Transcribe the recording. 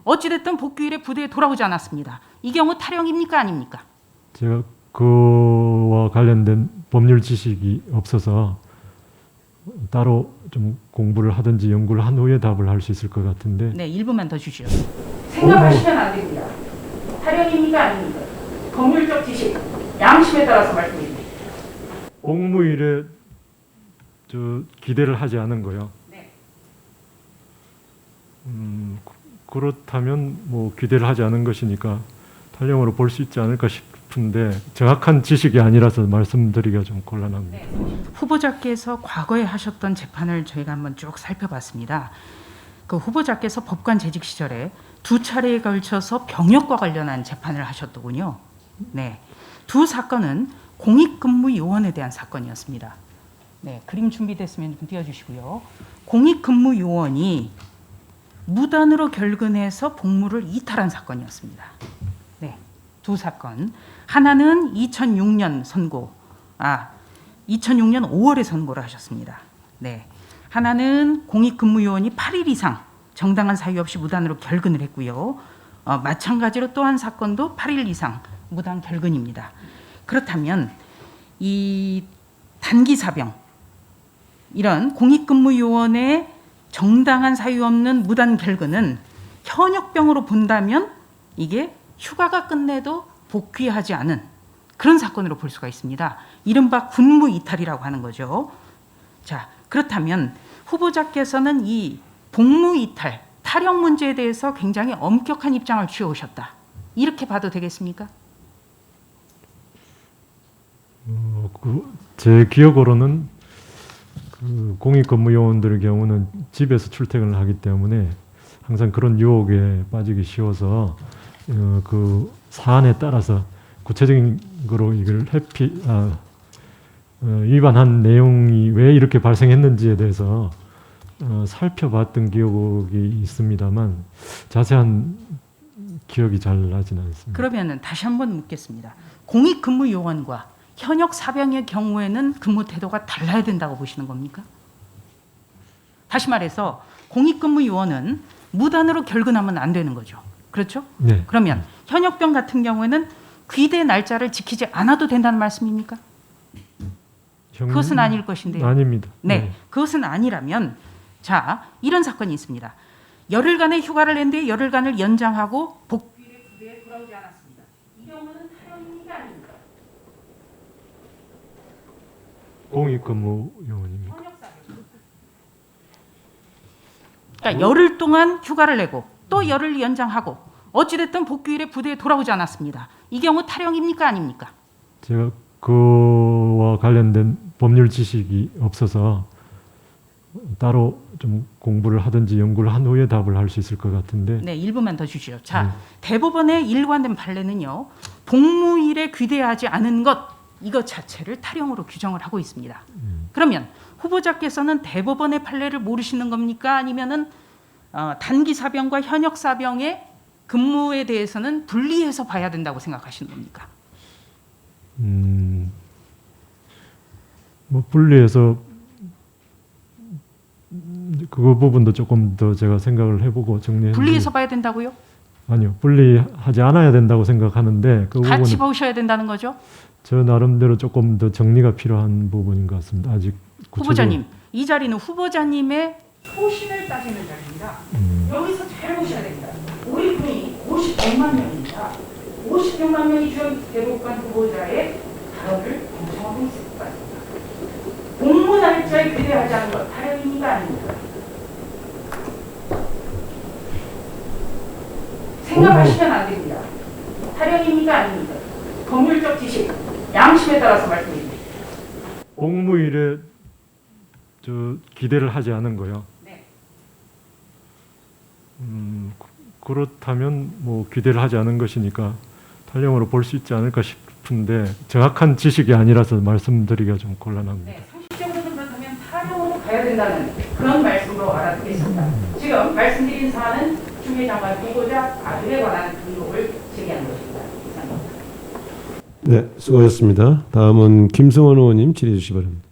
어찌됐든 복귀일에 부대에 돌아오지 않았습니다. 이 경우 탈영입니까 아닙니까? 제가 그와 관련된 법률 지식이 없어서 따로 좀 공부를 하든지 연구를 한 후에 답을 할 수 있을 것 같은데. 네, 1분만 더 주시오. 생각하시면 안 됩니다. 탈영입니까 아닙니까? 법률적 지식, 양심에 따라서 말씀드립니다. 복무일에 기대를 하지 않은 거요. 네. 그렇다면 뭐 기대를 하지 않은 것이니까 탈영으로 볼 수 있지 않을까 싶은데 정확한 지식이 아니라서 말씀드리기가 좀 곤란합니다. 네. 후보자께서 과거에 하셨던 재판을 저희가 한번 쭉 살펴봤습니다. 그 후보자께서 법관 재직 시절에 2차례에 걸쳐서 병역과 관련한 재판을 하셨더군요. 네, 두 사건은 공익근무요원에 대한 사건이었습니다. 네, 그림 준비됐으면 좀 띄워주시고요. 공익근무요원이 무단으로 결근해서 복무를 이탈한 사건이었습니다. 네, 두 사건. 하나는 2006년 2006년 5월에 선고를 하셨습니다. 네, 하나는 공익근무요원이 8일 이상 정당한 사유 없이 무단으로 결근을 했고요. 마찬가지로 또 한 사건도 8일 이상 무단 결근입니다. 그렇다면 이 단기사병, 이런 공익근무요원의 정당한 사유 없는 무단 결근은 현역병으로 본다면 이게 휴가가 끝내도 복귀하지 않은 그런 사건으로 볼 수가 있습니다. 이른바 군무 이탈이라고 하는 거죠. 자, 그렇다면 후보자께서는 이 복무 이탈, 탈영 문제에 대해서 굉장히 엄격한 입장을 취해오셨다. 이렇게 봐도 되겠습니까? 제 기억으로는 그 공익근무요원들의 경우는 집에서 출퇴근을 하기 때문에 항상 그런 유혹에 빠지기 쉬워서 그 사안에 따라서 구체적인 거로 이걸 위반한 내용이 왜 이렇게 발생했는지에 대해서 살펴봤던 기억이 있습니다만 자세한 기억이 잘 나지는 않습니다. 그러면은 다시 한번 묻겠습니다. 공익근무요원과 현역 사병의 경우에는 근무 태도가 달라야 된다고 보시는 겁니까? 다시 말해서 공익근무요원은 무단으로 결근하면 안 되는 거죠. 그렇죠? 네. 그러면 현역병 같은 경우에는 귀대 날짜를 지키지 않아도 된다는 말씀입니까? 그것은 아닐 것인데요. 아닙니다. 네, 그것은 아니라면 자, 이런 사건이 있습니다. 열흘간의 휴가를 냈는데 열흘간을 연장하고 복귀일에 부대에 돌아오지 않았습니다. 이 경우는 탈영입니까 아닙니까? 공익근무요원입니까? 그러니까 열흘 동안 휴가를 내고 또 열흘 연장하고 어찌됐든 복귀일에 부대에 돌아오지 않았습니다. 이 경우 탈영입니까 아닙니까? 제가 그와 관련된 법률 지식이 없어서 따로 좀 공부를 하든지 연구를 한 후에 답을 할 수 있을 것 같은데. 네, 1분만 더 주시죠. 자, 대법원의 일관된 판례는요. 복무일에 귀대하지 않은 것 이것 자체를 탈영으로 규정을 하고 있습니다. 그러면 후보자께서는 대법원의 판례를 모르시는 겁니까? 아니면은 단기 사병과 현역 사병의 근무에 대해서는 분리해서 봐야 된다고 생각하시는 겁니까? 뭐 분리해서 그 부분도 조금 더 제가 생각을 해보고 정리해. 분리해서 봐야 된다고요? 아니요, 분리하지 않아야 된다고 생각하는데 그 같이 부분은 보셔야 된다는 거죠? 저 나름대로 조금 더 정리가 필요한 부분인 것 같습니다. 아직 후보자님, 이 자리는 후보자님의 소신을 따지는 자리입니다. 여기서 잘 보셔야 됩니다. 우리 분이 56만 명입니다. 56만 명이 준 대법관 후보자의 발언을 공정하고 있을 것 같습니다. 복무 날짜에 기대하지 않은 것 탈영입니까 아닙니까? 생각하시면 안 됩니다. 탈영입니까 아닙니까? 법률적 지식, 양심에 따라서 말씀드립니다. 복무일에 기대를 하지 않은 거요. 네. 그렇다면 뭐 기대를 하지 않은 것이니까 탈영으로 볼 수 있지 않을까 싶은데 정확한 지식이 아니라서 말씀드리기가 좀 곤란합니다. 네, 상식적으로는 그렇다면 탈영으로 가야 된다는 그런 말씀으로 알아듣겠습니다. 지금 말씀드린 사안은 추미애 장관 후보자 아들에 관한 의혹을 제기한 것입니다. 이상입니다. 네, 수고하셨습니다. 다음은 김승원 의원님 질의해 주시기 바랍니다.